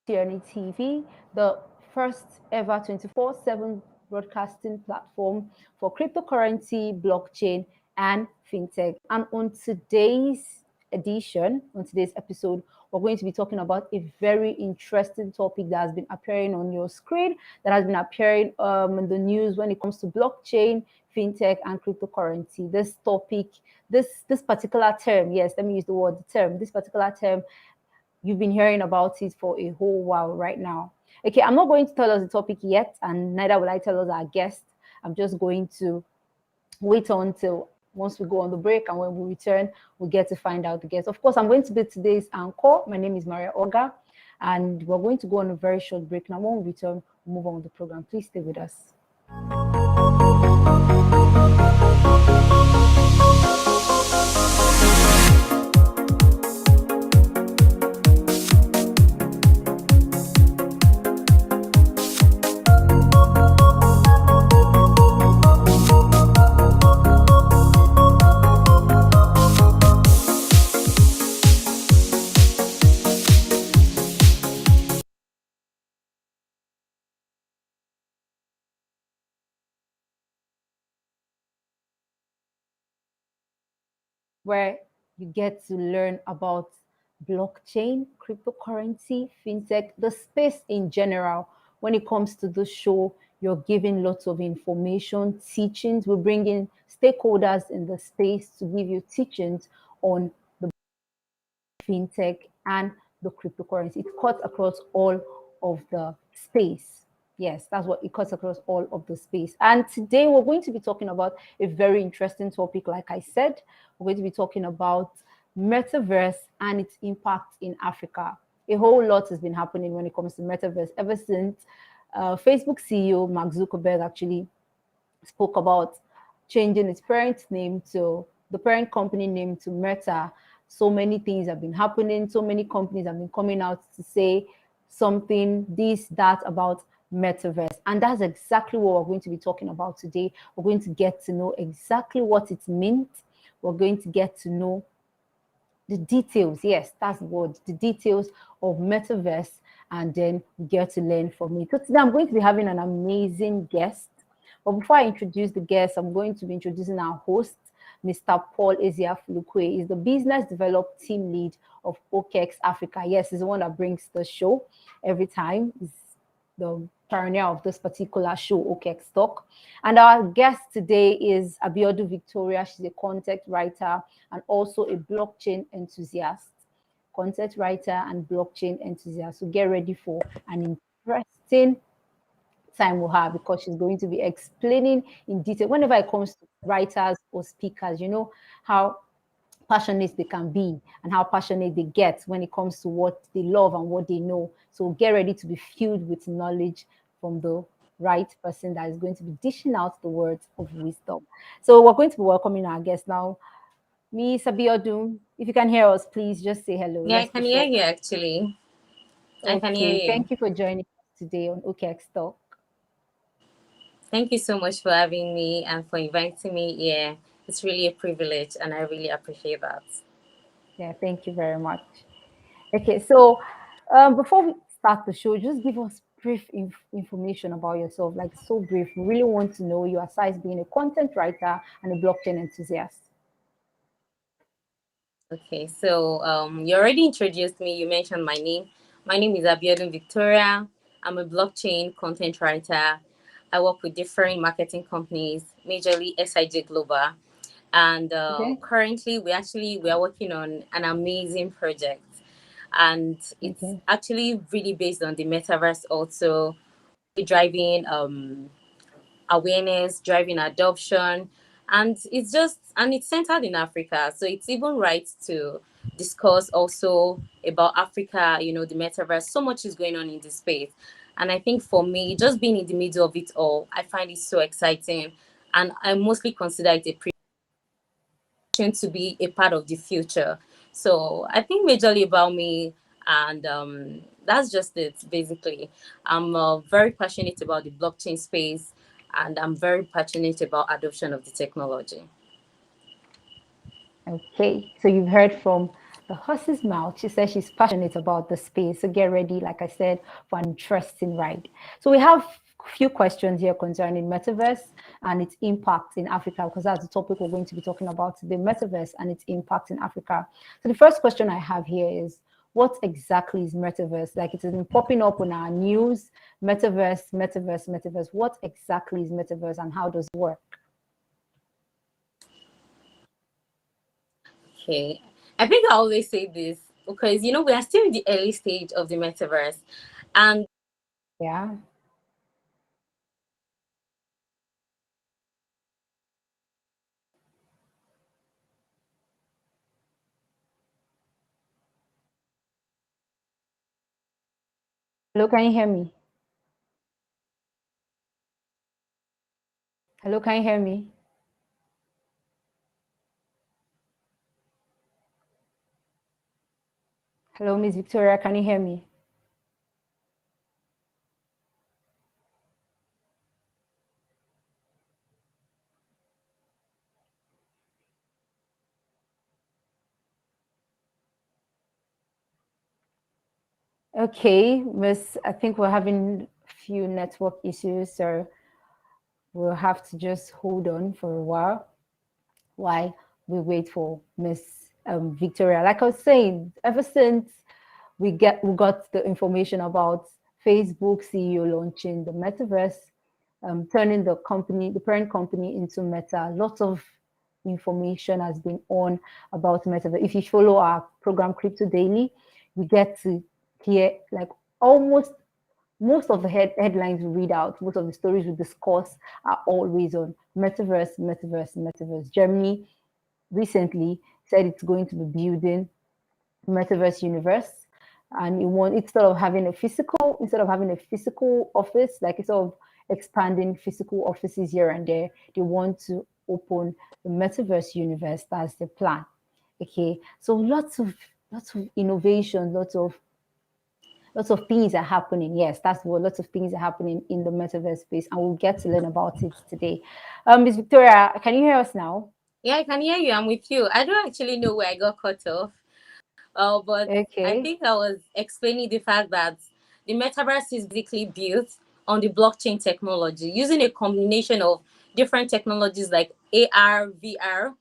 CNETv, the first ever 24/7 broadcasting platform for cryptocurrency, blockchain, and fintech. And on today's edition, on today's episode, we're going to be talking about a very interesting topic that has been appearing on your screen, that has been appearing in the news when it comes to blockchain, fintech, and cryptocurrency. This topic, this particular term, yes, let me use the word term. This particular term, you've been hearing about it for a whole while right now. Okay, I'm not going to tell us the topic yet, and neither will I tell us our guest. I'm just going to wait until once we go on the break, and when we return, we get to find out the guest. Of course, I'm going to be today's anchor. My name is Maria Oga, and we're going to go on a very short break. Now, when we return, we'll move on with the program. Please stay with us. Where you get to learn about blockchain, cryptocurrency, fintech, the space in general. When it comes to the show, you're giving lots of information, teachings. We bring in stakeholders in the space to give you teachings on the fintech and the cryptocurrency. It cuts across all of the space. Yes, that's what it cuts across all of the space. And today we're going to be talking about a very interesting topic. Like I said, we're going to be talking about metaverse and its impact in Africa. A whole lot has been happening when it comes to metaverse ever since Facebook CEO Mark Zuckerberg actually spoke about changing its parent name to the parent company name to Meta. So many things have been happening. So many companies have been coming out to say something, this, that about metaverse. And that's exactly what we're going to be talking about today. We're going to get to know exactly what it meant. We're going to get to know the details. Yes, that's the word, the details of metaverse. And then we get to learn from it. So today I'm going to be having an amazing guest. But before I introduce the guest, I'm going to be introducing our host, Mr. Paul Eziafulukwe. He's the business development team lead of OKEx Africa. Yes, he's the one that brings the show every time. He's the pioneer of this particular show, OKEx Talk. And our guest today is Abiodun Victoria. She's a content writer and also a blockchain enthusiast. Content writer and blockchain enthusiast. So get ready for an interesting time with her because she's going to be explaining in detail whenever it comes to writers or speakers, you know, how passionate they can be and how passionate they get when it comes to what they love and what they know. So get ready to be filled with knowledge from the right person that is going to be dishing out the words of wisdom. So we're going to be welcoming our guest now. Miss Abiodun, if you can hear us, please just say hello. Yeah, I Let's can be hear sure. you actually. I can hear Okay, you. thank you for joining us today on OKEx Talk. Thank you so much for having me and for inviting me here. It's really a privilege and I really appreciate that. Yeah, thank you very much. Okay, so before we start the show, just give us brief information about yourself, like so brief. We really want to know you aside being a content writer and a blockchain enthusiast. Okay, so you already introduced me. You mentioned my name. My name is Abiodun Victoria. I'm a blockchain content writer. I work with different marketing companies, majorly SIG Global. And Okay, currently, we are working on an amazing project, and it's okay, actually really based on the metaverse. Also, driving awareness, driving adoption, and it's centered in Africa. So it's even right to discuss also about Africa. You know, the metaverse. So much is going on in this space, and I think for me, just being in the middle of it all, I find it so exciting, and I mostly consider it a to be a part of the future. So I think majorly about me, and that's just it. Basically, I'm very passionate about the blockchain space, and I'm very passionate about adoption of the technology. okay. So you've heard from the horse's mouth. She says she's passionate about the space. So get ready, like I said, for an interesting ride. So we have a few questions here concerning metaverse and its impact in Africa, because that's the topic we're going to be talking about today, metaverse and its impact in Africa. So the first question I have here is, what exactly is metaverse? Like, it has been popping up on our news, metaverse, metaverse, metaverse. What exactly is metaverse and how does it work? Okay. I think I always say this because, we are still in the early stage of the metaverse. And Yeah. Hello, can you hear me? Hello, can you hear me? Hello, Miss Victoria, can you hear me? Okay, Miss, I think we're having a few network issues, so we'll have to just hold on for a while we wait for Miss Victoria. Like I was saying, ever since we got the information about Facebook CEO launching the metaverse, turning the parent company into Meta, lots of information has been on about metaverse. If you follow our program Crypto Daily, we get to hear like almost most of the headlines we read out, most of the stories we discuss are always on metaverse, metaverse, metaverse. Germany recently said it's going to be building metaverse universe, and instead of having a physical office, like it's sort of expanding physical offices here and there, they want to open the metaverse universe. That's the plan. Okay, so lots of innovation, lots of things are happening. Yes, that's what lots of things are happening in the metaverse space, and we'll get to learn about it today. Miss Victoria, can you hear us now? yeah, I can hear you. I'm with you. I don't actually know where I got cut off. But I Okay. think I was explaining the fact that the metaverse is basically built on the blockchain technology using a combination of different technologies like AR, VR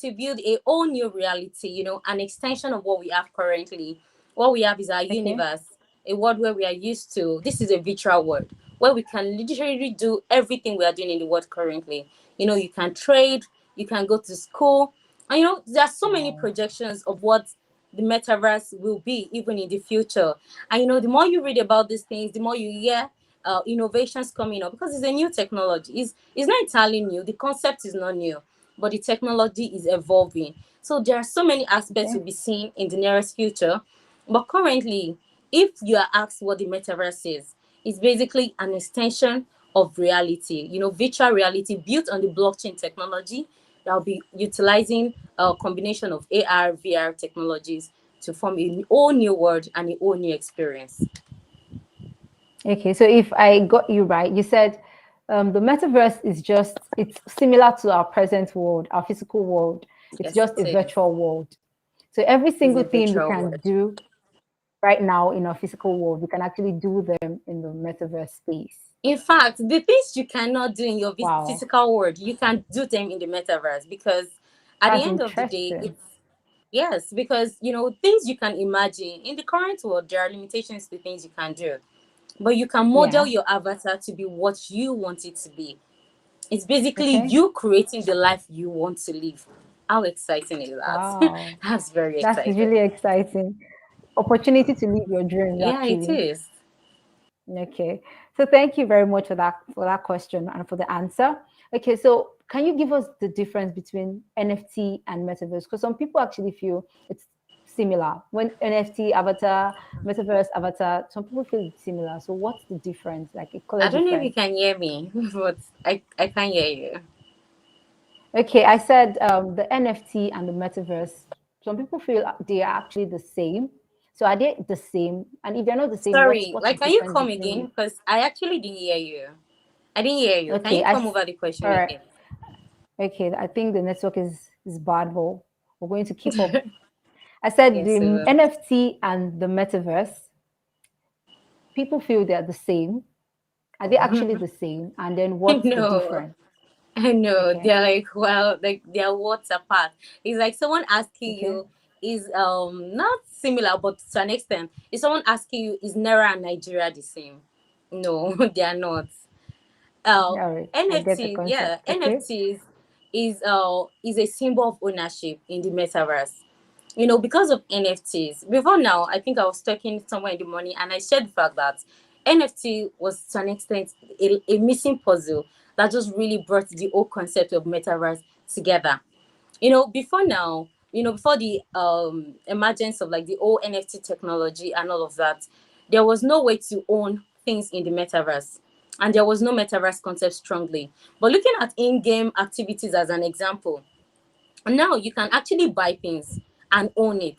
to build a whole new reality, an extension of what we have currently. What we have is our Okay. universe, a world where we are used to. This is a virtual world where we can literally do everything we are doing in the world currently. You can trade, you can go to school, and there are so many Wow. projections of what the metaverse will be even in the future. And the more you read about these things, the more you hear innovations coming up because it's a new technology. It's not entirely new. The concept is not new, but the technology is evolving. So there are so many aspects Okay. we'll be seeing in the nearest future. But currently, if you are asked what the metaverse is, it's basically an extension of reality, virtual reality built on the blockchain technology that will be utilizing a combination of AR, VR technologies to form a whole new world and a whole new experience. Okay, so if I got you right, you said the metaverse it's similar to our present world, our physical world. It's Yes, just a it is. virtual world. So every It's single a thing we virtual can world. do right now in our physical world, we can actually do them in the metaverse space. In fact, the things you cannot do in your Wow, physical world, you can do them in the metaverse because at the that's end of the day, interesting. it's yes, because things you can imagine in the current world, there are limitations to things you can do, but you can model Yeah. your avatar to be what you want it to be. It's basically Okay. you creating the life you want to live. How exciting is that? Wow. That's very That's exciting. really exciting. Opportunity to live your dreams, Yeah, it actually. is. Okay. So thank you very much for that question and for the answer. Okay, so can you give us the difference between NFT and metaverse? Because some people actually feel it's similar. When NFT avatar, metaverse avatar, some people feel it's similar. So what's the difference? Like a color I don't know if you difference? can hear me, but I can hear you. Okay, I said the NFT and the metaverse. Some people feel they are actually the same. So are they the same? And if they're not the same, Sorry, what's the like, can you difference come between again? it? Because I actually didn't hear you. I didn't hear you. Can Okay, you come over the question all right. again? Okay, I think the network is bad, but we're going to keep up. I said Yes, the so NFT and the metaverse, people feel they're the same. Are they actually the same? And then what's the no. difference? I know Okay. they're like, well, like they're worlds apart. It's like someone asking Okay. you is not similar, but to an extent, is someone asking you is Naira and Nigeria the same? No, they are not. All right. I get the NFTs, yeah, concept. Okay. NFTs is a symbol of ownership in the metaverse. Because of NFTs. Before now, I think I was talking somewhere in the morning and I shared the fact that NFT was to an extent a missing puzzle that just really brought the whole concept of metaverse together. Before now, before the emergence of like the whole NFT technology and all of that, there was no way to own things in the metaverse. And there was no metaverse concept strongly. But looking at in-game activities as an example, now you can actually buy things and own it.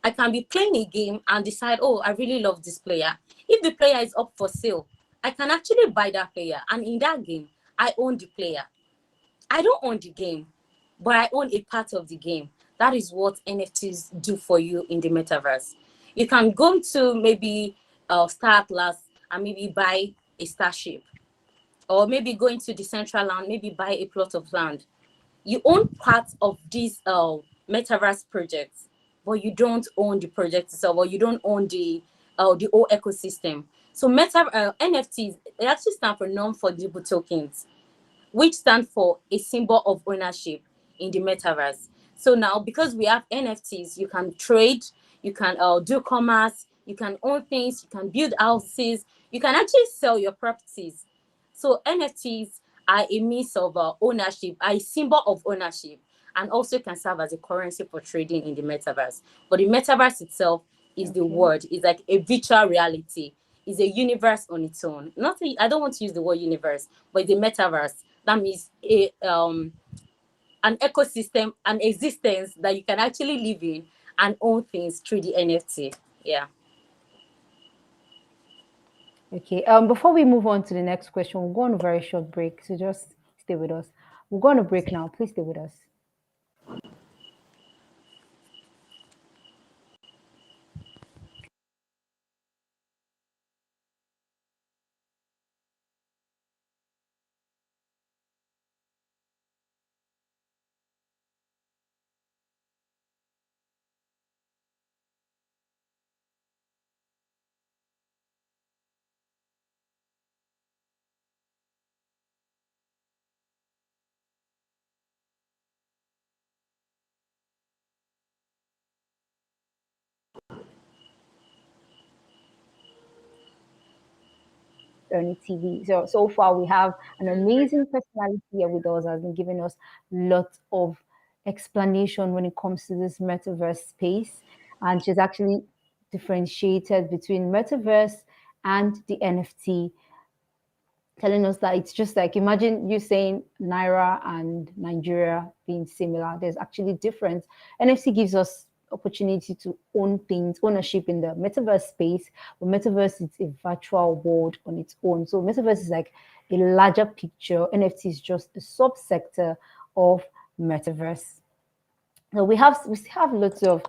I can be playing a game and decide, oh, I really love this player. If the player is up for sale, I can actually buy that player. And in that game, I own the player. I don't own the game, but I own a part of the game. That is what NFTs do for you in the metaverse. You can go to maybe Star Atlas and maybe buy a starship, or maybe go into the central land, maybe buy a plot of land. You own part of these metaverse projects, but you don't own the project itself, or you don't own the whole ecosystem. So NFTs, they actually stand for non-fungible tokens, which stand for a symbol of ownership in the metaverse. So now, because we have NFTs, you can trade, you can do commerce, you can own things, you can build houses, you can actually sell your properties. So NFTs are a means of ownership, a symbol of ownership, and also can serve as a currency for trading in the metaverse. But the metaverse itself is the Okay. word, is like a virtual reality, is a universe on its own. I don't want to use the word universe, but the metaverse. That means an ecosystem, an existence that you can actually live in and own things through the NFT. Yeah. Okay. Before we move on to the next question, we'll go on a very short break. So just stay with us. We'll go on a break now. Please stay with us. TV. So far we have an amazing personality here with us, has been giving us lots of explanation when it comes to this metaverse space, and she's actually differentiated between metaverse and the NFT, telling us that it's just like, imagine you saying Naira and Nigeria being similar. There's actually difference. NFC gives us opportunity to own things, ownership in the metaverse space. But metaverse is a virtual world on its own. So metaverse is like a larger picture. NFT is just a subsector of metaverse. So we still have lots of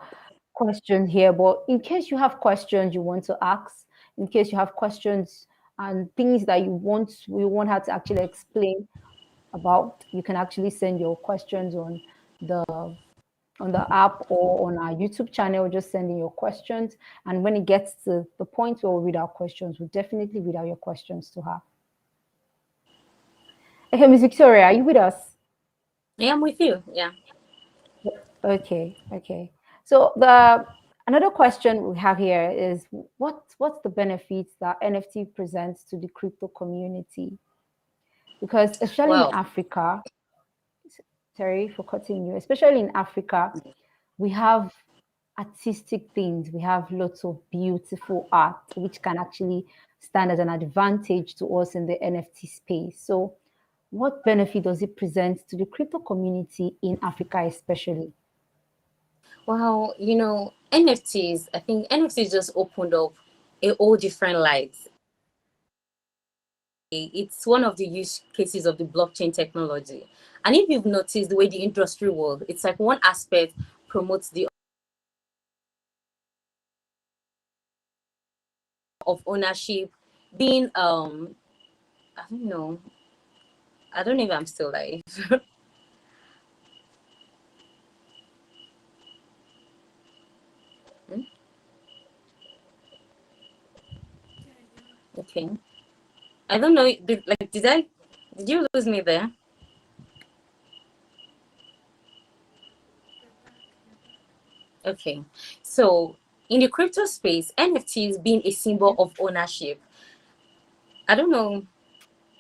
questions here, but in case you have questions you want to ask, in case you have questions and things that we want her to actually explain about, you can actually send your questions the on the app or on our YouTube channel. Just send in your questions, and when it gets to the point where we read our questions, we'll definitely read out your questions to her. Okay, Miss Victoria, are you with us? Yeah, I'm with you. Yeah. Okay, okay. So the another question we have here is what's the benefits that NFT presents to the crypto community? Because especially in Well, Africa, sorry for cutting you, especially in Africa, we have artistic things. We have lots of beautiful art, which can actually stand as an advantage to us in the NFT space. So what benefit does it present to the crypto community in Africa, especially? well, NFTs, I think NFTs just opened up a whole different light. It's one of the use cases of the blockchain technology. And if you've noticed the way the industry works, it's like one aspect promotes the of ownership, being I don't know. I don't know if I'm still live. Hmm? Okay. I don't know. Did you lose me there? Okay. So in the crypto space, NFTs being a symbol of ownership. I don't know.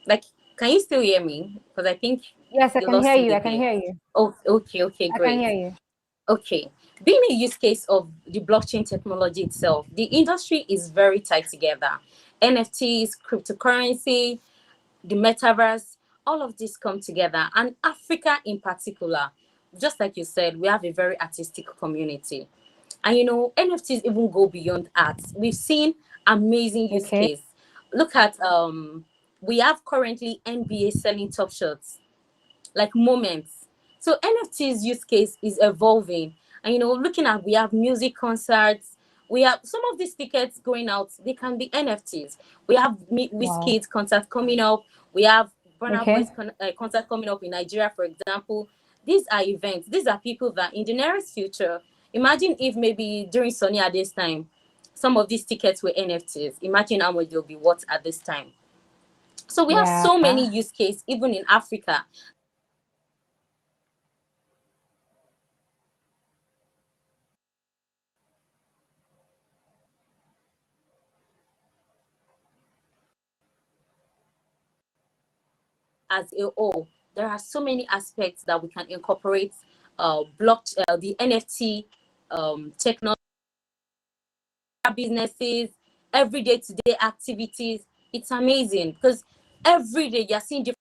Like, can you still hear me? Because I think Yes, I you can lost hear me you. a I can bit. hear you. Oh, okay, okay, I can great. hear you. Okay. Being a use case of the blockchain technology itself, the industry is very tied together. NFTs, cryptocurrency, the metaverse, all of this come together. And Africa in particular, just like you said, we have a very artistic community. And NFTs even go beyond art. We've seen amazing use Okay. case. Look at we have currently NBA selling top shots, like moments. So NFT's use case is evolving. And looking at, we have music concerts, we have some of these tickets going out, they can be NFTs. We have Wow. Wizkid's concert coming up. We have Burna Okay. Boy's concert coming up in Nigeria, for example. These are events. These are people that in the nearest future, imagine if maybe during Sunny at this time, some of these tickets were NFTs. Imagine how much they'll be worth at this time. So we have Yeah. so many use cases, even in Africa, as a whole. There are so many aspects that we can incorporate the NFT technology, businesses, everyday to day activities. It's amazing because every day you're seeing different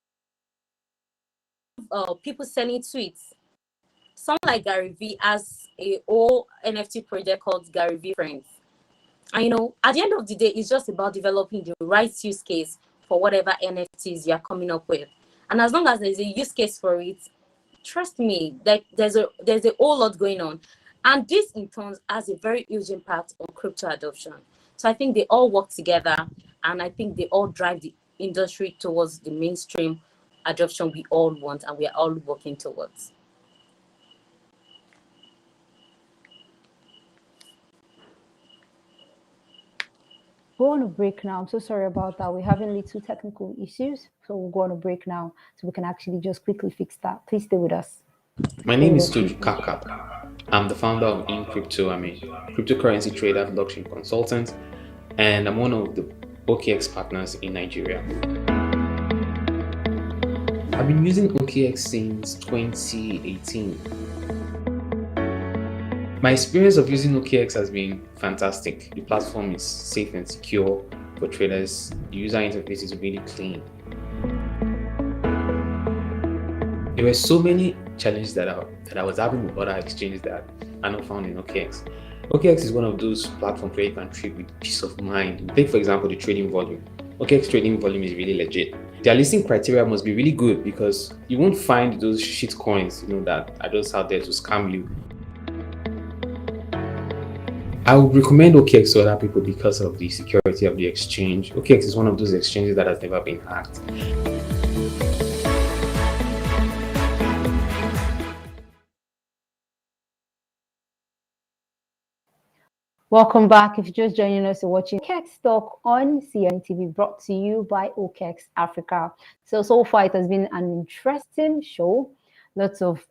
people selling tweets. Someone like Gary V has a whole NFT project called Gary V Friends. And at the end of the day, it's just about developing the right use case for whatever NFTs you're coming up with. And as long as there's a use case for it, trust me, that there's a whole lot going on. And this in turn has a very huge impact on crypto adoption. So I think they all work together, and I think they all drive the industry towards the mainstream adoption we all want and we are all working towards. Go on a break now. I'm so sorry about that. We're having little technical issues. So we'll go on a break now so we can actually just quickly fix that. Please stay with us. My Stay name with is us, please. Tuju Kaka. I'm the founder of In Crypto. I'm a cryptocurrency trader, blockchain consultant, and I'm one of the OKEx partners in Nigeria. I've been using OKEx since 2018. My experience of using OKEx has been fantastic. The platform is safe and secure for traders. The user interface is really clean. There were so many challenges that I was having with other exchanges that are not found in OKEx. OKEx is one of those platforms where you can trade with peace of mind. Take, for example, the trading volume. OKEx trading volume is really legit. Their listing criteria must be really good because you won't find those shit coins, that are just out there to scam you. I would recommend OKEx to other people because of the security of the exchange. OKEx is one of those exchanges that has never been hacked. Welcome back. If you're just joining us, you're watching OKEx Talk on CNETv, brought to you by OKEx Africa. So far it has been an interesting show. Lots of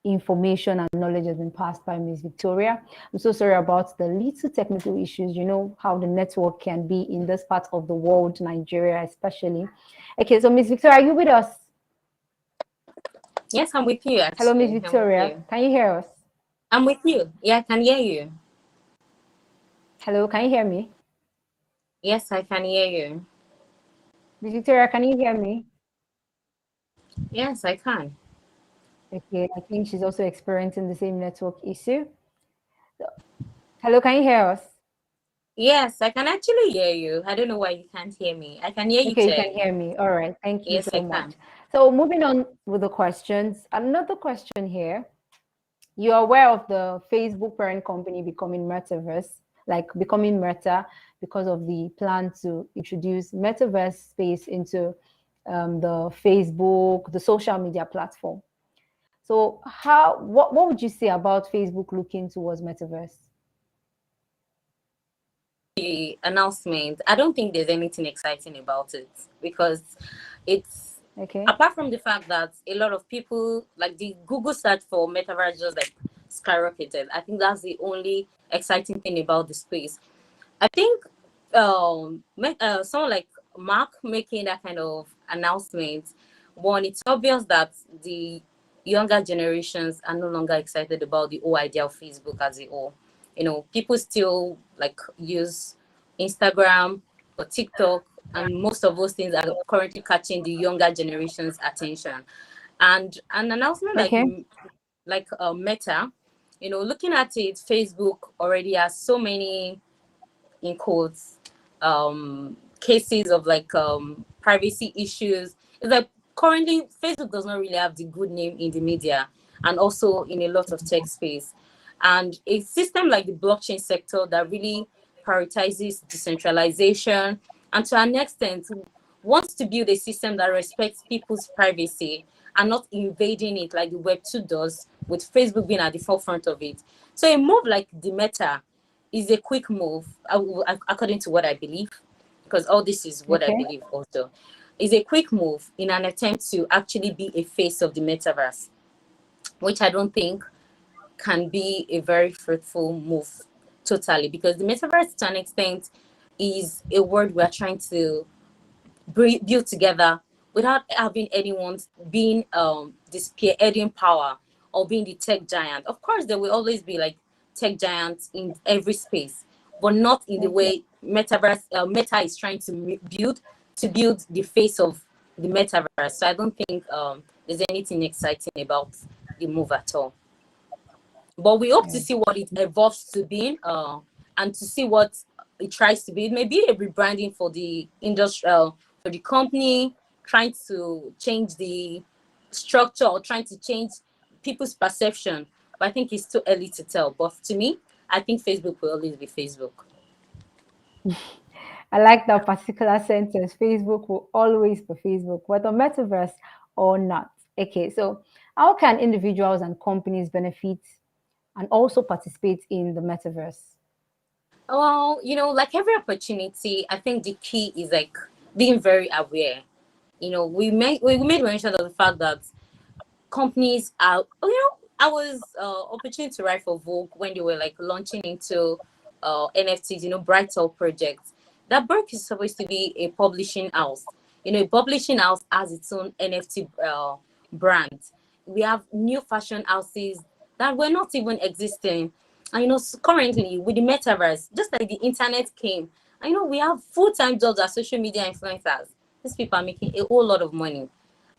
information and knowledge has been passed by Miss Victoria. I'm so sorry about the little technical issues. You know how the network can be in this part of the world, Nigeria especially. Okay, so Miss Victoria, are you with us? Yes, I'm with you Hello, Miss actually. I'm with Victoria. you. Can you hear us? I'm with you. Yeah, I can hear you. Hello, can you hear me? Yes, I can hear you. Miss Victoria, can you hear me? Yes, I can. Okay, I think she's also experiencing the same network issue. Hello, can you hear us? Yes, I can actually hear you. I don't know why you can't hear me. I can hear you Okay, you can clearly. hear me. All right, thank you Yes, so I much. can. So moving on with the questions. Another question here. You're aware of the Facebook parent company becoming Metaverse, like becoming Meta, because of the plan to introduce metaverse space into the Facebook, the social media platform. So what would you say about Facebook looking towards metaverse? The announcement, I don't think there's anything exciting about it, because it's, Okay. apart from the fact that a lot of people, like, the Google search for metaverse just like skyrocketed. I think that's the only exciting thing about the space. I think someone like Mark making that kind of announcement, one, it's obvious that the younger generations are no longer excited about the whole idea of Facebook as a whole. You know, people still like use Instagram or TikTok, and most of those things are currently catching the younger generation's attention. And an announcement like Okay. Meta, you know, looking at it, Facebook already has so many, in quotes, cases of like privacy issues. It's like currently Facebook does not really have the good name in the media and also in a lot of tech space. And a system like the blockchain sector that really prioritizes decentralization and to an extent wants to build a system that respects people's privacy and not invading it like the Web 2 does, with Facebook being at the forefront of it. So a move like the Meta is a quick move, according to what I believe, because all this is what I Okay. believe also, is a quick move in an attempt to actually be a face of the metaverse, which I don't think can be a very fruitful move totally, because the metaverse to an extent is a word we're trying to build together without having anyone being the spearheading power or being the tech giant. Of course, there will always be like tech giants in every space, but not in the Okay. way metaverse Meta is trying to build the face of the metaverse. So I don't think there's anything exciting about the move at all. But we hope to Yeah. see what it evolves to be, and to see what it tries to be. It may be a rebranding for the industrial, for the company, trying to change the structure or trying to change people's perception. But I think it's too early to tell. But to me, I think Facebook will always be Facebook. I like that particular sentence. Facebook will always be Facebook, whether metaverse or not. Okay, so how can individuals and companies benefit and also participate in the metaverse? Well, you know, like every opportunity, I think the key is like being very aware. You know, we made mention of the fact that companies are, I was opportunity to write for Vogue when they were like launching into NFTs, you know, Brightel project. That Burke is supposed to be a publishing house. You know, a publishing house has its own NFT brand. We have new fashion houses that were not even existing. And you know, currently with the metaverse, just like the internet came, I know we have full-time jobs as social media influencers. These people are making a whole lot of money.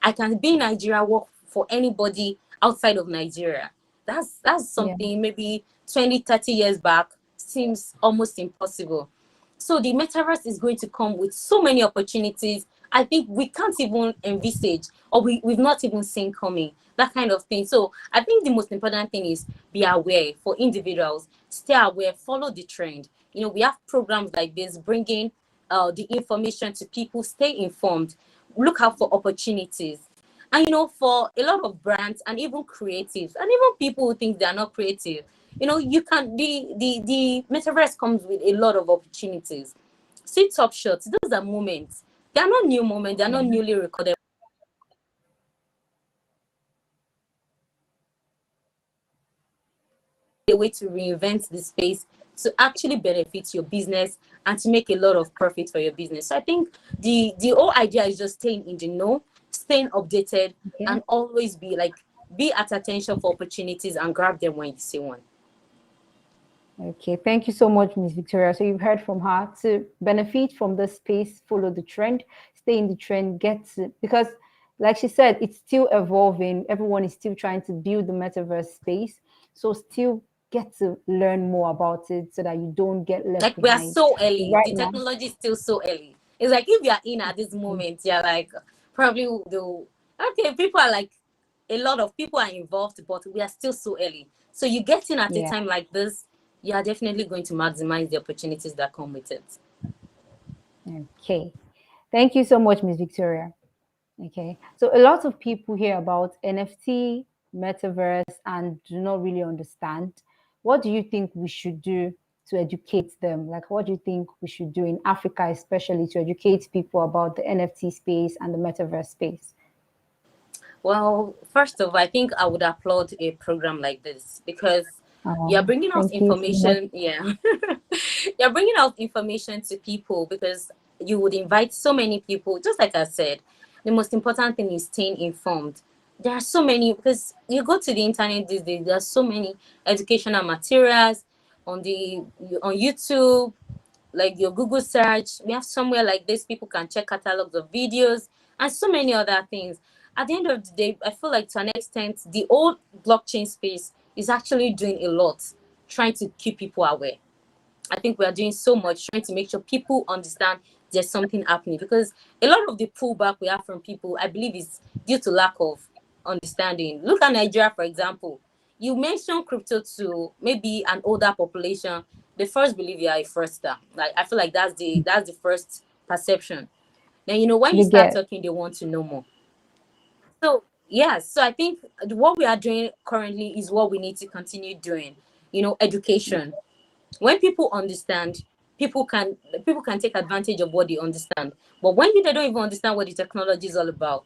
I can be in Nigeria, work for anybody outside of Nigeria. That's Yeah. something maybe 20, 30 years back seems almost impossible. So the metaverse is going to come with so many opportunities. I think we can't even envisage, or we've not even seen coming, that kind of thing. So I think the most important thing is be aware for individuals, stay aware, follow the trend. You know, we have programs like this bringing the information to people, stay informed, look out for opportunities. And you know, for a lot of brands and even creatives and even people who think they are not creative, you know, you can the metaverse comes with a lot of opportunities. See Top Shots, those are moments. They are not new moments, they are not Yeah. newly recorded. A way to reinvent the space to actually benefit your business and to make a lot of profit for your business. So I think the whole idea is just staying in the know, staying updated, Okay. and always be at attention for opportunities and grab them when you see one. Okay, thank you so much, Miss Victoria. So you've heard from her to benefit from the space, follow the trend, stay in the trend, get to, because like she said, it's still evolving. Everyone is still trying to build the metaverse space. So still get to learn more about it so that you don't get left Like we are behind. so Because early. right The now, technology is still so early. It's like if you're in at this moment, you're like probably the okay, people are like a lot of people are involved, but we are still so early. So you get in at a yeah. time like this, you are definitely going to maximize the opportunities that come with it. Okay. Thank you so much, Miss Victoria. Okay. So a lot of people hear about NFT, metaverse, and do not really understand. What do you think we should do to educate them? Like, what do you think we should do in Africa, especially to educate people about the NFT space and the metaverse space? Well, first of all, I think I would applaud a program like this because you're bringing out Thank you so much. information. Yeah, you're bringing out information to people because you would invite so many people. Just like I said, the most important thing is staying informed. There are so many because you go to the internet these days. There are so many educational materials on the on YouTube, like your Google search. We have somewhere like this, people can check catalogs of videos and so many other things. At the end of the day, I feel like to an extent, the old blockchain space is actually doing a lot, trying to keep people aware. I think we are doing so much trying to make sure people understand there's something happening because a lot of the pullback we have from people, I believe, is due to lack of understanding. Look at Nigeria, for example. You mentioned crypto to maybe an older population. They first believe you are a fraudster. Like I feel like that's the first perception. Then when you You start get. talking, they want to know more. So yes, so I think what we are doing currently is what we need to continue doing. Education. When people understand, people can people can take advantage of what they understand. But when they don't even understand what the technology is all about,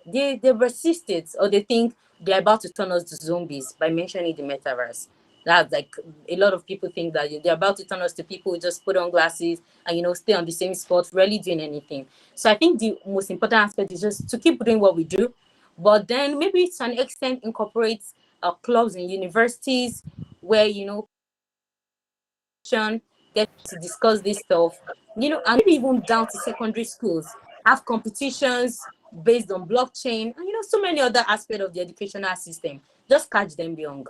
they resist it, or they think they're about to turn us to zombies by mentioning the metaverse. That's like a lot of people think that they're about to turn us to people who just put on glasses and stay on the same spot, really doing anything. So I think the most important aspect is just to keep doing what we do, but then maybe to an extent incorporate clubs and universities where get to discuss this stuff, and maybe even down to secondary schools, have competitions based on blockchain, and so many other aspects of the educational system. Just catch them young.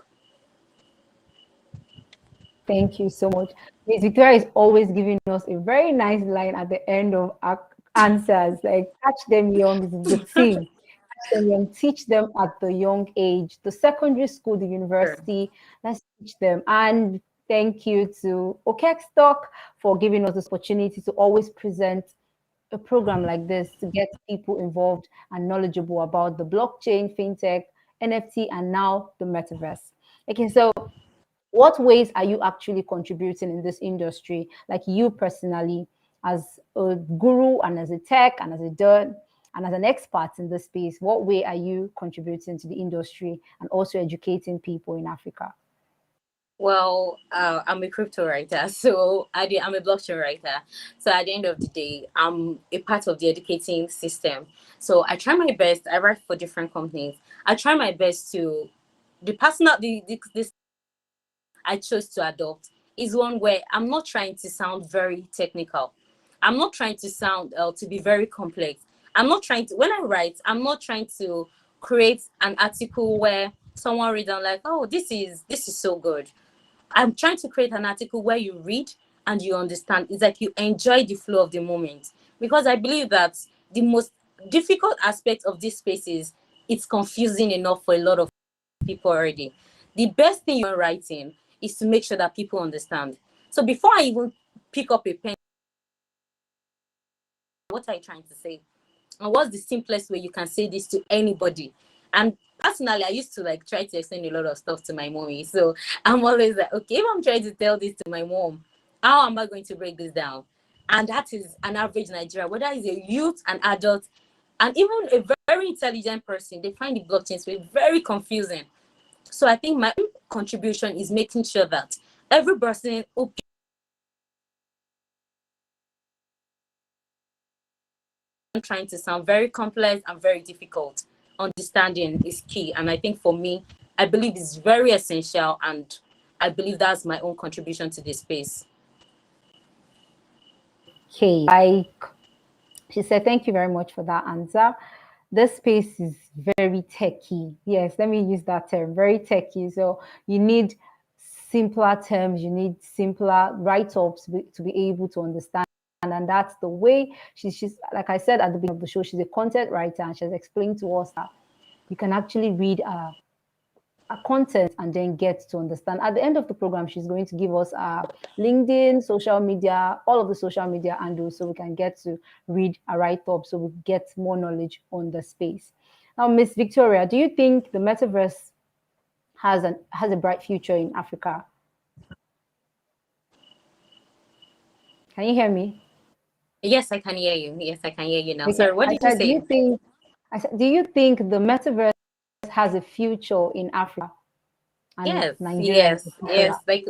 Thank you so much. Miss Victoria is always giving us a very nice line at the end of our answers. Like, catch them young is the thing. Catch them young, teach them at the young age. The secondary school, the Sure. university, let's teach them. And thank you to OKEx Talk for giving us this opportunity to always present a program like this to get people involved and knowledgeable about the blockchain, fintech, NFT, and now the metaverse. Okay, so what ways are you actually contributing in this industry, like you personally, as a guru and as a tech and as a dirt and as an expert in this space? What way are you contributing to the industry and also educating people in Africa? Well, I'm a crypto writer, so I'm a blockchain writer. So at the end of the day, I'm a part of the educating system. So I try my best. I write for different companies. I try my best to the personal the this I chose to adopt is one where I'm not trying to sound very technical. I'm not trying to sound to be very complex. I'm not trying to when I write, I'm not trying to create an article where someone reads and like, oh, this is so good. I'm trying to create an article where you read and you understand. It's like you enjoy the flow of the moment. Because I believe that the most difficult aspect of this space is it's confusing enough for a lot of people already. The best thing you're writing is to make sure that people understand. So before I even pick up a pen, what are you trying to say? And what's the simplest way you can say this to anybody? And personally, I used to like try to explain a lot of stuff to my mommy. So I'm always like, okay, if I'm trying to tell this to my mom, how am I going to break this down? And that is an average Nigerian, whether it's a youth, an adult, and even a very intelligent person, they find the blockchain space very confusing. So I think my contribution is making sure that every person who trying to sound very complex and very difficult, understanding is key. And I think for me, I believe it's very essential, and I believe that's my own contribution to this space. Okay, like she said, thank you very much for that answer. This space is very techy. Yes, let me use that term, very techy. So you need simpler terms, you need simpler write-ups to be able to understand. And that's the way she's like I said at the beginning of the show, she's a content writer and she's explained to us that you can actually read content and then get to understand. At the end of the program, she's going to give us LinkedIn, social media, all of the social media handles, so we can get to read a write-up, so we get more knowledge on the space. Now, Miss Victoria, do you think the metaverse has a bright future in Africa? Can you hear me? Yes, I can hear you. Yes, I can hear you now. Okay, Sorry, what I did you said, say? do you think the metaverse has a future in Africa and Yes, Nigeria in yes, particular? yes. Like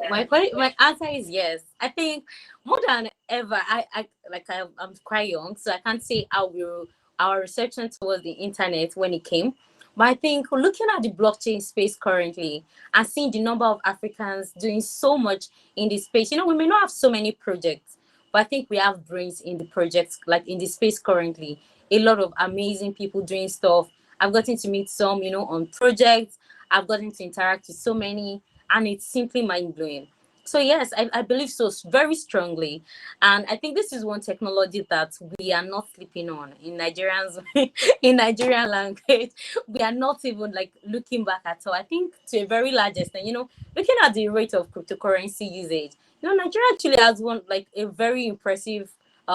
my answer is yes. I think more than ever, I'm quite young, so I can't say how we our reception towards the internet when it came. But I think looking at the blockchain space currently and seeing the number of Africans doing so much in this space, we may not have so many projects, but I think we have brains in the projects, like in the space currently. A lot of amazing people doing stuff. I've gotten to meet some, on projects. I've gotten to interact with so many, and it's simply mind blowing. So yes, I believe so very strongly, and I think this is one technology that we are not sleeping on in Nigerians in Nigerian language. We are not even like looking back at all. I think to a very large extent, looking at the rate of cryptocurrency usage, Nigeria actually has one like a very impressive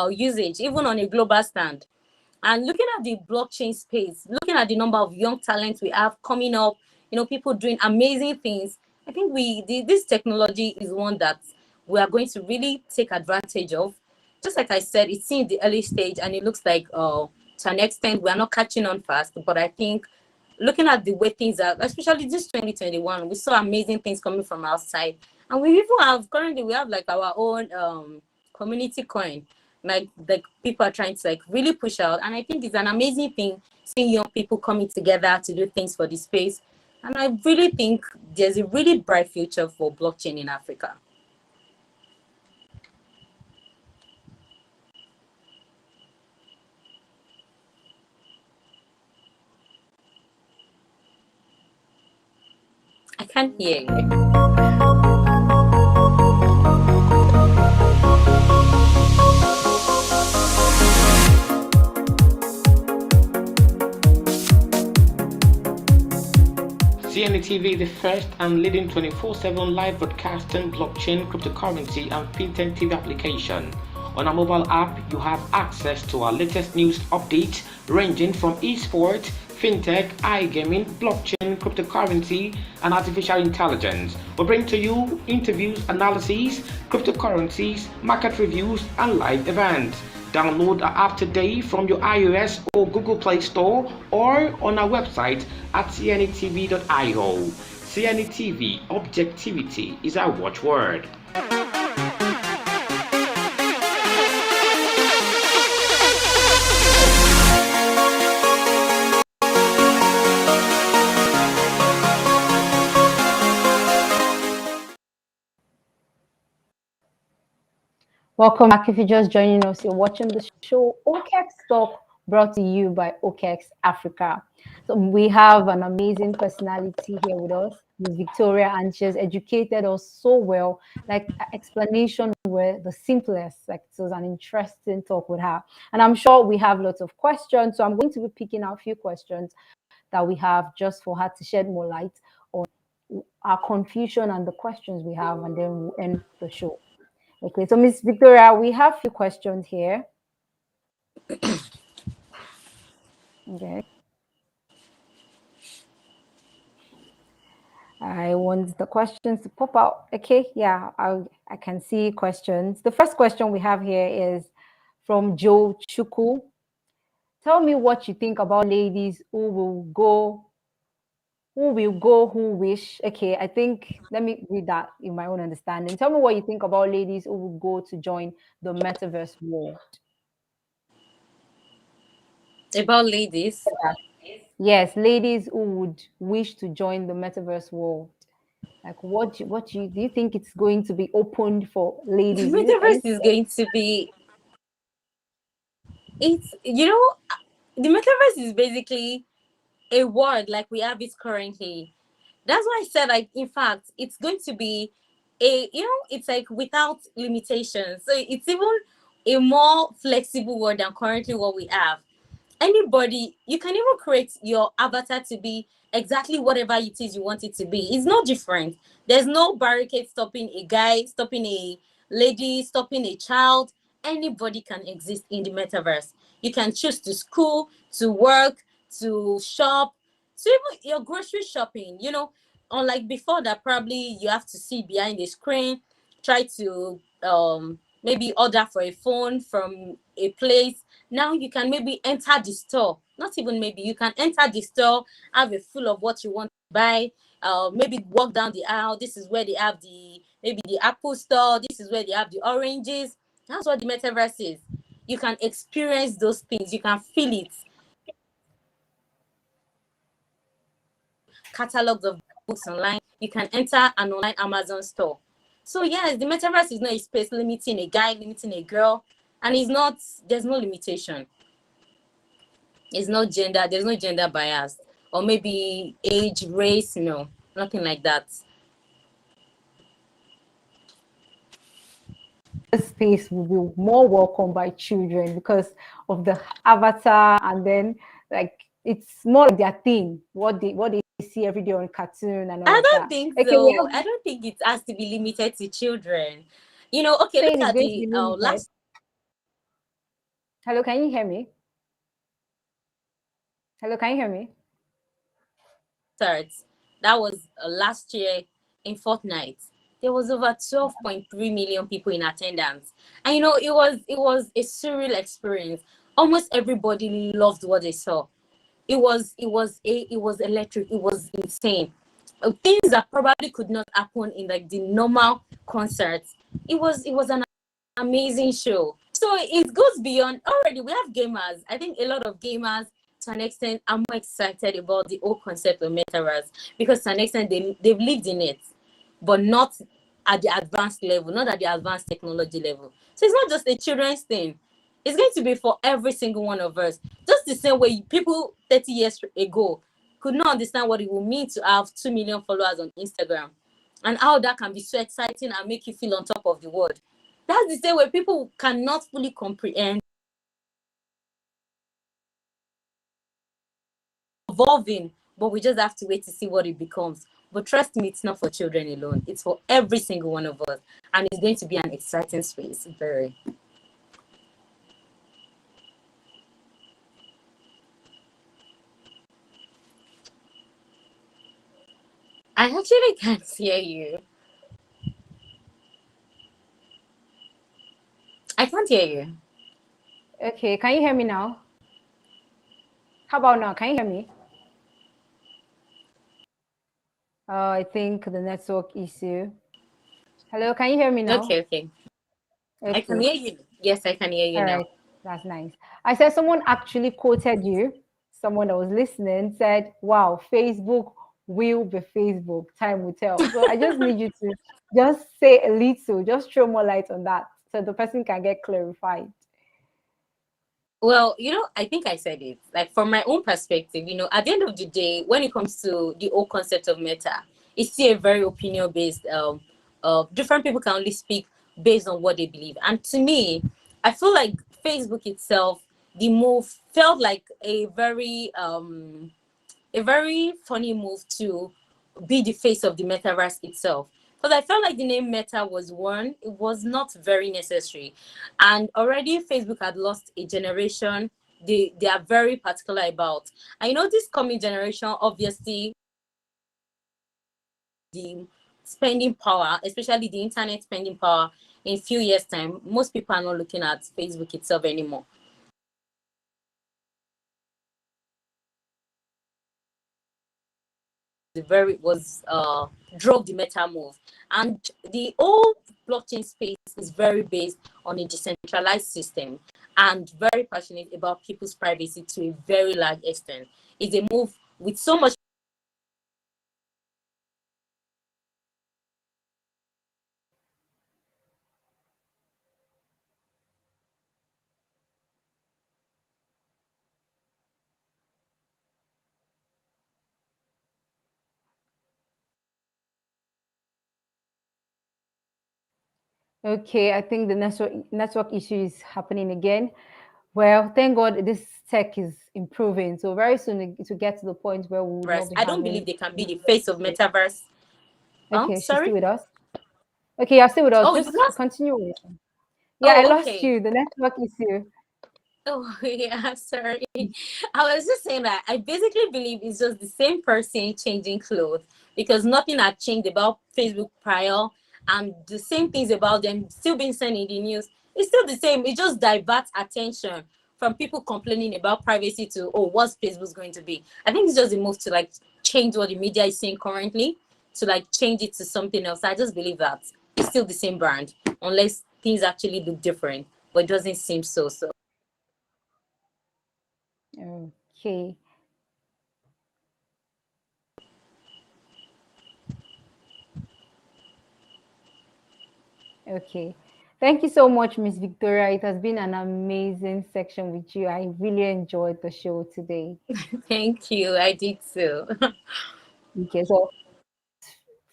usage, even on a global stand. And looking at the blockchain space, looking at the number of young talents we have coming up, people doing amazing things, I think this technology is one that we are going to really take advantage of. Just like I said, it's in the early stage, and it looks like to an extent we are not catching on fast. But I think looking at the way things are, especially this 2021, we saw amazing things coming from outside, and we even have currently we have like our own community coin, like people are trying to like really push out, and I think it's an amazing thing seeing young people coming together to do things for the space, and I really think there's a really bright future for blockchain in Africa. I can't hear you. CNETv, the first and leading 24/7 live broadcasting blockchain, cryptocurrency, and fintech TV application. On our mobile app, you have access to our latest news updates ranging from esports, fintech, iGaming, blockchain, cryptocurrency, and artificial intelligence. We bring to you interviews, analyses, cryptocurrencies, market reviews, and live events. Download our app today from your iOS or Google Play Store or on our website at cnetv.io. CNETv, objectivity is our watchword. Welcome back. If you're just joining us, you're watching the show OKEx Talk, brought to you by OKEx Africa. So we have an amazing personality here with us, Ms. Victoria, and she has educated us so well. Like explanation were the simplest. Like it was an interesting talk with her. And I'm sure we have lots of questions. So I'm going to be picking out a few questions that we have just for her to shed more light on our confusion and the questions we have, and then we'll end the show. Okay, so Miss Victoria, we have a few questions here. Okay. I want the questions to pop out. Okay, yeah, I can see questions. The first question we have here is from Joe Chuku. Tell me what you think about ladies who who wish. Okay, I think, let me read that in my own understanding. Tell me what you think about ladies who will go to join the metaverse world. About ladies. Yes, ladies who would wish to join the metaverse world. Like, do you think it's going to be opened for The ladies? Do you metaverse think? is going to be it's the metaverse is basically a word like we have it currently. That's why I said, like, in fact, it's going to be it's like without limitations. So it's even a more flexible word than currently what we have. Anybody, you can even create your avatar to be exactly whatever it is you want it to be. It's no different. There's no barricade stopping a guy, stopping a lady, stopping a child. Anybody can exist in the metaverse. You can choose to school, to work, to shop, to even your grocery shopping. Unlike before that, probably you have to sit behind the screen, try to maybe order for a phone from a place. Now you can maybe enter the store, not even maybe, you can enter the store, have a full of what you want to buy, maybe walk down the aisle. This is where they have maybe the Apple store, this is where they have the oranges. That's what the metaverse is. You can experience those things, you can feel it. Catalogs of books online, you can enter an online Amazon store. So yes, the metaverse is not a space limiting a guy, limiting a girl, and it's not, there's no limitation. It's not gender, there's no gender bias or maybe age, race, no, nothing like that. This space will be more welcome by children because of the avatar, and then like it's more like their thing, what they see every day on cartoon and all I of don't that. think Okay, we so. have I don't think it has to be limited to children. Okay, look saying it's at going to the be limited. last Hello, can you hear me? Hello, can you hear me? start. That was last year in Fortnite. There was over 12.3 million people in attendance. And it was a surreal experience. Almost everybody loved what they saw. It was electric, it was insane. Things that probably could not happen in like the normal concerts. It was an amazing show. So it goes beyond. Already we have gamers. I think a lot of gamers to an extent are more excited about the whole concept of metaverse because to an extent they've lived in it, but not at the advanced level, not at the advanced technology level. So it's not just a children's thing. It's going to be for every single one of us. Just the same way people 30 years ago could not understand what it would mean to have 2 million followers on Instagram and how that can be so exciting and make you feel on top of the world. That's the same way people cannot fully comprehend evolving, but we just have to wait to see what it becomes. But trust me, it's not for children alone. It's for every single one of us. And it's going to be an exciting space. Very. I actually can't hear you. I can't hear you. Okay, can you hear me now? How about now? Can you hear me? I think the network issue. Hello, can you hear me now? Okay, okay. I can Okay, hear you. Yes, I can hear you all now. right, that's nice. I said someone actually quoted you. Someone that was listening said, "Wow, Facebook will be Facebook. Time will tell." So I just need you to just say a little, just throw more light on that, so the person can get clarified. Well, I think I said it. Like from my own perspective, at the end of the day, when it comes to the whole concept of meta, it's still a very opinion based. Different people can only speak based on what they believe. And to me, I feel like Facebook itself, the move felt like a very funny move to be the face of the metaverse itself. Because I felt like the name Meta was one, it was not very necessary. And already Facebook had lost a generation they are very particular about. I know this coming generation, obviously, the spending power, especially the internet spending power, in a few years' time, most people are not looking at Facebook itself anymore. The very was drove the meta move, and the whole blockchain space is very based on a decentralized system and very passionate about people's privacy to a very large extent. It's a move with so much. Okay, I think the network issue is happening again. Well, thank God this tech is improving. So very soon it will get to the point where we would not be I don't believe having. they can be the face of Metaverse. Oh, Okay, she's still sorry. with us. Okay, you're still with us. Oh, you Just lost. continue with it. Yeah, I Oh, lost okay. you. The network issue. Oh, yeah, sorry. I was just saying that I basically believe it's just the same person changing clothes because nothing had changed about Facebook prior and the same things about them still being sent in the news. It's still the same. It just diverts attention from people complaining about privacy to, oh, what's Facebook's going to be? I think it's just a move to like change what the media is saying currently to like change it to something else. I just believe that it's still the same brand unless things actually look different, but it doesn't seem so. So Okay. Okay. Thank you so much, Miss Victoria. It has been an amazing section with you. I really enjoyed the show today. thank you. I did too. Okay, so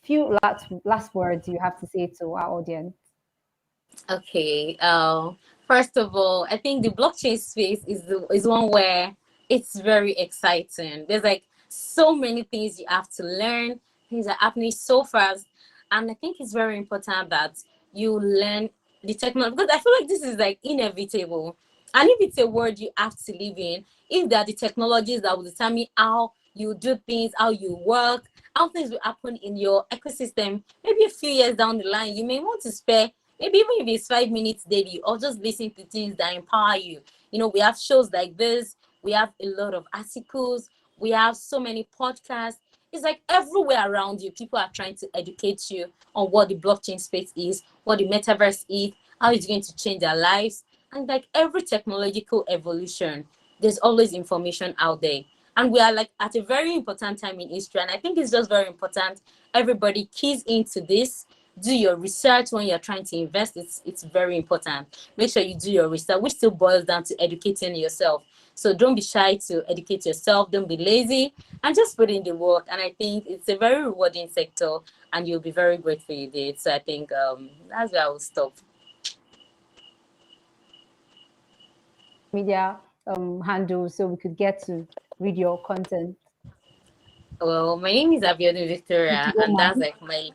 few last words you have to say to our audience. Okay. First of all, I think the blockchain space is one where it's very exciting. There's like so many things you have to learn. Things are happening so fast, and I think it's very important that you learn the technology because I feel like this is like inevitable. And if it's a world you have to live in, if there are the technologies that will determine how you do things, how you work, how things will happen in your ecosystem, maybe a few years down the line, you may want to spare maybe even if it's 5 minutes daily or just listen to things that empower you. You know, we have shows like this, we have a lot of articles, we have so many podcasts. It's like everywhere around you, people are trying to educate you on what the blockchain space is, what the metaverse is, how it's going to change their lives. And like every technological evolution, there's always information out there. And we are like at a very important time in history. And I think it's just very important everybody keys into this, do your research when you're trying to invest. It's very important. Make sure you do your research, which still boils down to educating yourself. So don't be shy to educate yourself, don't be lazy, and just put in the work. And I think it's a very rewarding sector and you'll be very grateful you did. So I think that's where I will stop. Media handle so we could get to read your content. Well, my name is Abiodun If you Victoria, don't and that's mind. like my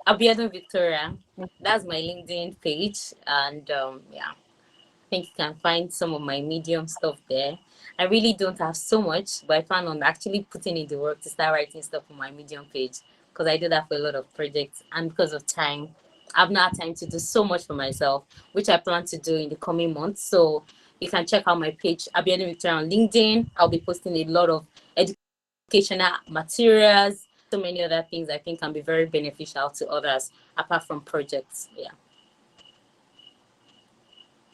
Abiodun Victoria. That's my LinkedIn page, and yeah, I think you can find some of my Medium stuff there. I really don't have so much, but I plan on actually putting in the work to start writing stuff on my Medium page because I do that for a lot of projects, and because of time, I've not had time to do so much for myself, which I plan to do in the coming months. So you can check out my page, Abiodun Victoria on LinkedIn. I'll be posting a lot of educational materials, so many other things I think can be very beneficial to others apart from projects. Yeah.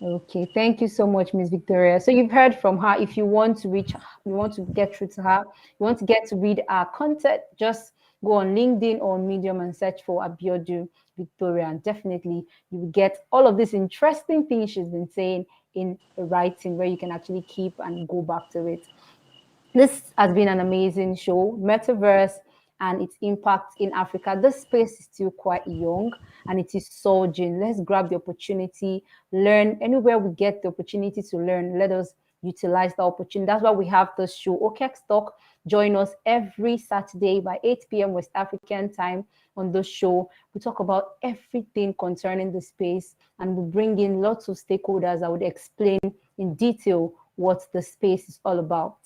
Okay, thank you so much, Miss Victoria. So you've heard from her. If you want to reach, you want to get through to her, you want to get to read our content, just go on LinkedIn or Medium and search for Abiodun Victoria, and definitely you will get all of these interesting things she's been saying in writing, where you can actually keep and go back to it. This has been an amazing show. Metaverse and its impact in Africa. This space is still quite young and it is surging. Let's grab the opportunity, learn anywhere we get the opportunity to learn. Let us utilize the opportunity. That's why we have this show, OKEx Talk. Join us every Saturday by 8 p.m. West African time on the show. We talk about everything concerning the space and we bring in lots of stakeholders that would explain in detail what the space is all about.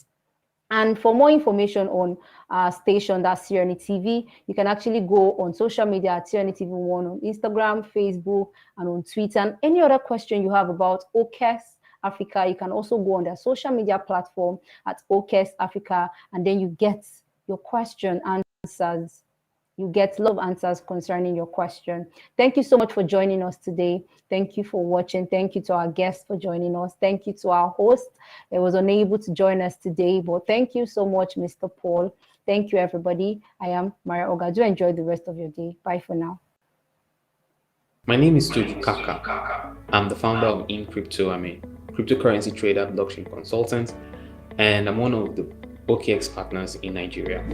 And for more information on our station, that's CNETv, you can actually go on social media at CNETv1 on Instagram, Facebook, and on Twitter. And any other question you have about OKEx Africa, you can also go on their social media platform at OKEx Africa, and then you get your question answers. You get a lot of answers concerning your question. Thank you so much for joining us today. Thank you for watching. Thank you to our guests for joining us. Thank you to our host that was unable to join us today. But thank you so much, Mr. Paul. Thank you, everybody. I am Maria Oga. Do enjoy the rest of your day. Bye for now. My name is Toby Kaka. I'm the founder of In Crypto. I'm a cryptocurrency trader, blockchain consultant, and I'm one of the OKEx partners in Nigeria.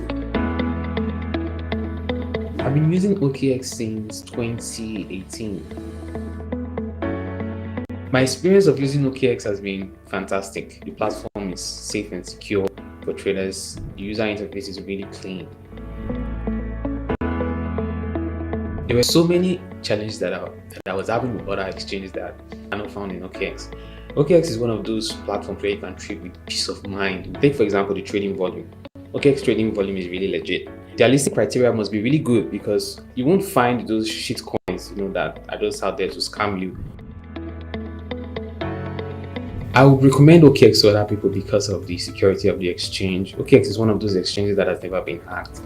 I've been using OKEx since 2018. My experience of using OKEx has been fantastic. The platform is safe and secure for traders. The user interface is really clean. There were so many challenges that I was having with other exchanges that are not found in OKEx. OKEx is one of those platforms where you can trade with peace of mind. Take, for example, the trading volume. OKEx trading volume is really legit. Their listing criteria must be really good because you won't find those shit coins, that are just out there to scam you. I would recommend OKEx to other people because of the security of the exchange. OKEx is one of those exchanges that has never been hacked.